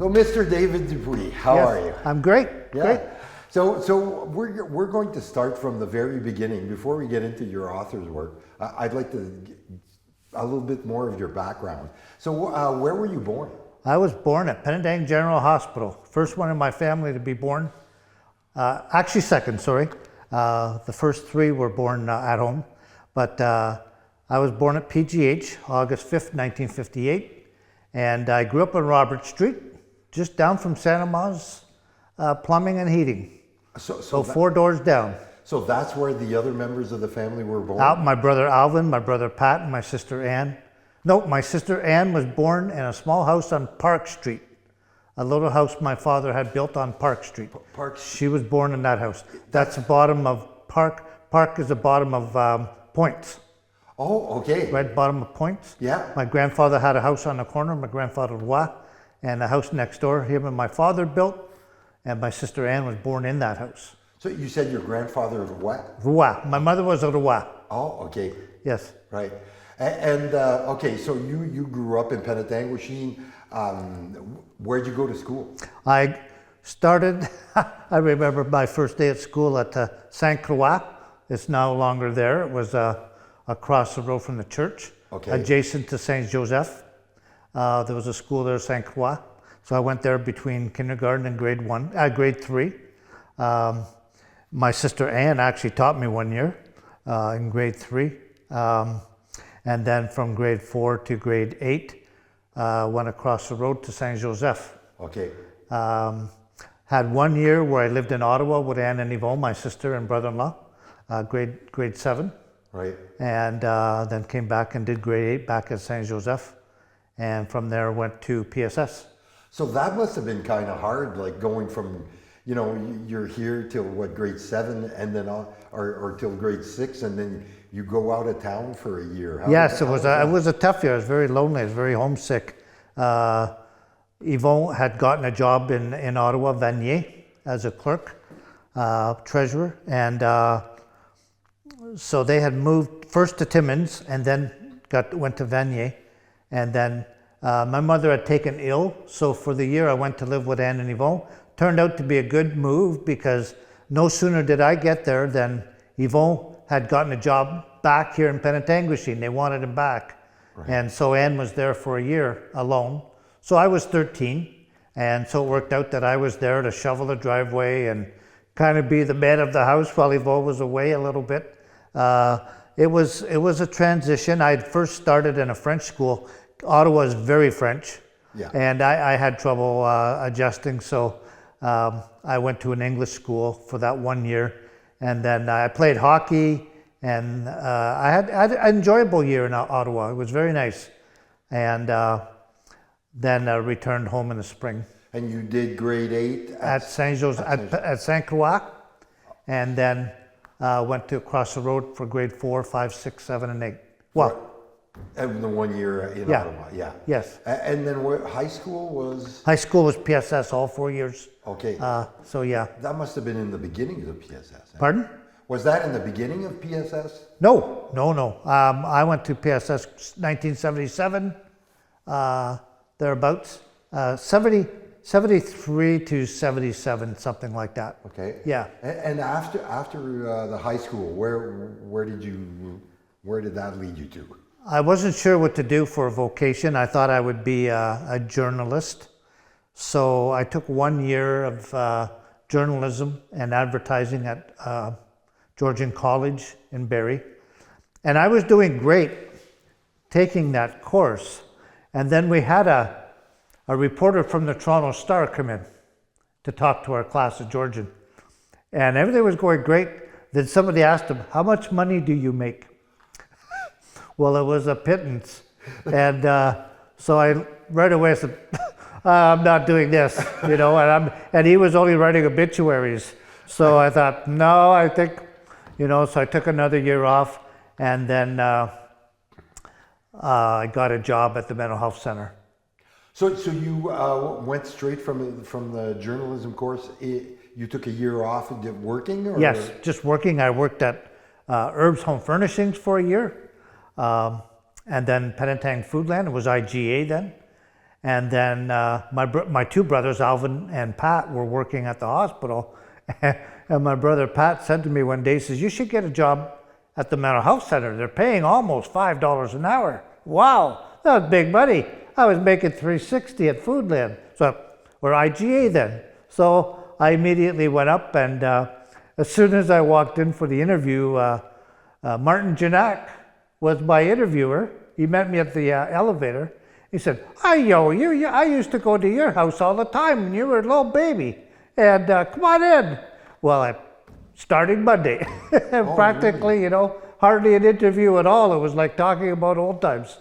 So, Mr. David Dupuis, how Yes, are you? I'm great. Yeah. Great. So we're going to start from the very beginning. Before we get into your author's work, I'd like to get a little bit more of your background. So, where were you born? I was born at Penetanguishene General Hospital. First one in my family to be born. Actually, second, sorry. The first three were born at home. But I was born at PGH, August 5th, 1958. And I grew up on Robert Street, just down from Santa Ma's plumbing and heating. So 4 doors down. So that's where the other members of the family were born? My brother Alvin, my brother Pat, and my sister Ann. No, my sister Ann was born in a small house on Park Street. A little house my father had built on Park Street. She was born in that house. That's the bottom of Park. Park is the bottom of Points. Oh, okay. Right bottom of Points. Yeah. My grandfather had a house on the corner, my grandfather Dupuis, and a house next door, him and my father built, and my sister Ann was born in that house. So you said your grandfather was what? Dupuis. My mother was a Dupuis. Oh, okay. Yes. Right. And okay, so you grew up in Penetanguishene. Where'd you go to school? I started, I remember my first day at school at St. Croix. It's no longer there. It was across the road from the church, adjacent to Saint Joseph. There was a school there, St. Croix. So I went there between kindergarten and grade 3. My sister Ann actually taught me 1 year in grade 3. And then from grade 4 to grade 8, went across the road to Saint Joseph. Okay. Had 1 year where I lived in Ottawa with Anne and Yvonne, my sister and brother-in-law, grade 7. Right. And then came back and did grade 8 back at Saint Joseph. And from there went to PSS. So that must have been kind of hard, like going from, you're here till what, grade 7 and then or till grade 6, and then you go out of town for a year. Yes, it was a tough year. I was very lonely. I was very homesick. Yvonne had gotten a job in Ottawa, Vanier, as a clerk, treasurer, and so they had moved first to Timmins and then went to Vanier, and then my mother had taken ill, so for the year I went to live with Anne and Yvonne. Turned out to be a good move because no sooner did I get there than Yvonne had gotten a job back here in Penetanguishene. They wanted him back. Right. And so Anne was there for a year alone. So I was 13, and so it worked out that I was there to shovel the driveway and kind of be the man of the house while Yvonne was away a little bit. It was a transition. I had first started in a French school. Ottawa is very French, and I had trouble adjusting, so I went to an English school for that 1 year, and then I played hockey, and I had an enjoyable year in Ottawa. It was very nice, and then returned home in the spring. And you did grade 8 at St. Croix, and then went to across the road for grade 4, 5, 6, 7, and 8. Well. And the 1 year in Ottawa, yeah. Yes. And then high school was? High school was PSS all 4 years. Okay. So yeah. That must have been in the beginning of PSS. Pardon? Was that in the beginning of PSS? No. I went to PSS 1977, thereabouts. 73 to 77, something like that. Okay. Yeah. And after the high school, where did that lead you to? I wasn't sure what to do for a vocation. I thought I would be a journalist. So I took 1 year of journalism and advertising at Georgian College in Barrie. And I was doing great taking that course. And then we had a reporter from the Toronto Star come in to talk to our class of Georgian. And everything was going great. Then somebody asked him, "How much money do you make?" Well, it was a pittance. And so I right away said, "I'm not doing this," and he was only writing obituaries. So I thought, no, I think, so I took another year off, and then I got a job at the mental health center. So you went straight from the journalism course. You took a year off and did working? Or? Yes, just working. I worked at Herb's Home Furnishings for a year. And then Penetang Foodland, it was IGA then. And then my two brothers, Alvin and Pat, were working at the hospital. And my brother Pat said to me one day, he says, you should get a job at the mental health center. They're paying almost $5 an hour. Wow, that was big money. I was making $3.60 at Foodland, or IGA then. So I immediately went up, and as soon as I walked in for the interview, Martin Janak was my interviewer. He met me at the elevator. He said, I used to go to your house all the time when you were a little baby. And come on in. Well, I starting Monday. And practically, hardly an interview at all. It was like talking about old times.